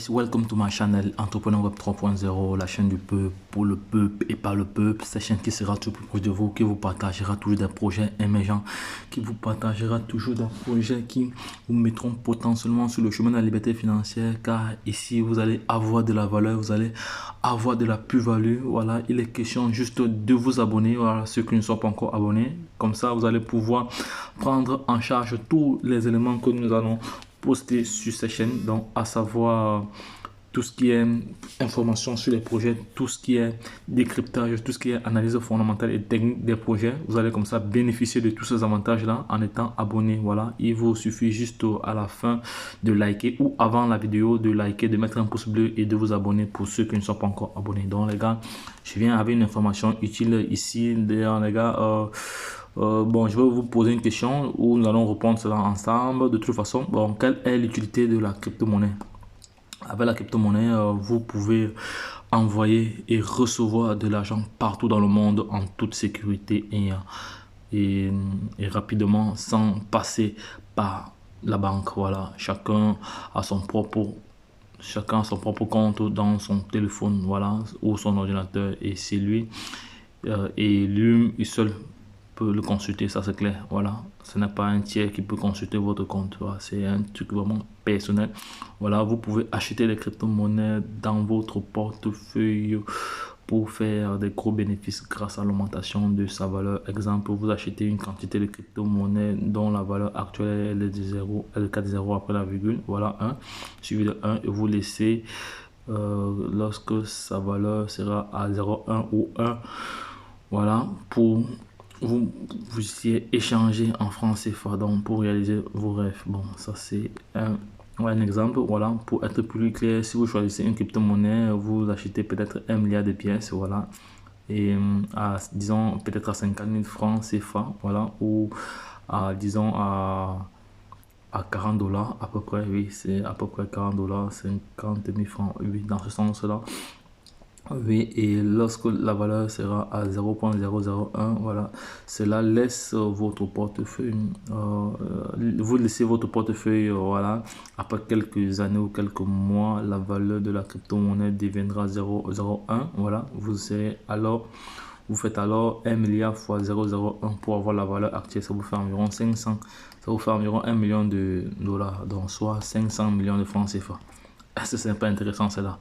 Welcome to my channel Entrepreneur Web 3.0, la chaîne du peuple, pour le peuple et par le peuple. Cette chaîne qui sera tout plus proche de vous, qui vous partagera toujours des projets émergents, qui vous partagera toujours des projets qui vous mettront potentiellement sur le chemin de la liberté financière. Car ici, vous allez avoir de la valeur, vous allez avoir de la plus-value. Voilà, il est question juste de vous abonner. Voilà, ceux qui ne sont pas encore abonnés. Comme ça, vous allez pouvoir prendre en charge tous les éléments que nous allons poster sur cette chaîne, donc à savoir tout ce qui est information sur les projets, tout ce qui est décryptage, tout ce qui est analyse fondamentale et technique des projets. Vous allez comme ça bénéficier de tous ces avantages là en étant abonné. Voilà, il vous suffit juste à la fin de liker ou avant la vidéo de liker, de mettre un pouce bleu et de vous abonner pour ceux qui ne sont pas encore abonnés. Donc les gars, je viens avec une information utile ici. D'ailleurs les gars, bon, je vais vous poser une question où nous allons répondre cela ensemble. De toute façon, bon, quelle est l'utilité de la crypto-monnaie? Avec la crypto-monnaie, vous pouvez envoyer et recevoir de l'argent partout dans le monde en toute sécurité et rapidement sans passer par la banque. Voilà, chacun a son propre compte dans son téléphone, voilà, ou son ordinateur, et c'est lui et lui seul le consulter, ça c'est clair. Voilà, ce n'est pas un tiers qui peut consulter votre compte. Voilà, c'est un truc vraiment personnel. Voilà, vous pouvez acheter des crypto-monnaies dans votre portefeuille pour faire des gros bénéfices grâce à l'augmentation de sa valeur. Exemple, vous achetez une quantité de crypto-monnaie dont la valeur actuelle est de 0, elle est 4 0 après la virgule, voilà, 1 suivi de 1, et vous laissez lorsque sa valeur sera à 0,1 ou 1, voilà, pour vous échanger en francs CFA, donc pour réaliser vos rêves. Bon, ça c'est un exemple. Voilà, pour être plus clair, si vous choisissez une crypto-monnaie, vous achetez peut-être 1 milliard de pièces, voilà, et disons peut-être à 50 000 francs CFA, voilà, ou disons à 40 $ à peu près. Oui, c'est à peu près 40 $, 50 000 francs, oui, dans ce sens-là. Oui, et lorsque la valeur sera à 0,001, voilà, cela laisse votre portefeuille, vous laissez votre portefeuille, voilà, après quelques années ou quelques mois, la valeur de la crypto-monnaie deviendra 0,01, voilà, vous faites alors 1 milliard fois 0,01 pour avoir la valeur actuelle, ça vous fait environ 500, ça vous fait environ 1 million de dollars, donc soit 500 millions de francs CFA. C'est pas intéressant cela.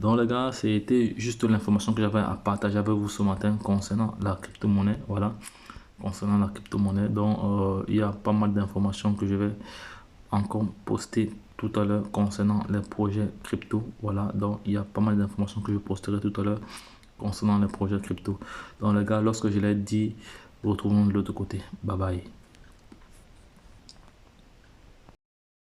Donc les gars, c'était juste l'information que j'avais à partager avec vous ce matin concernant la crypto-monnaie. Voilà, concernant la crypto-monnaie. Donc il y a pas mal d'informations que je vais encore poster tout à l'heure concernant les projets crypto. Voilà, donc il y a pas mal d'informations que je posterai tout à l'heure concernant les projets crypto. Donc les gars, lorsque je l'ai dit, retrouvons de l'autre côté. Bye bye.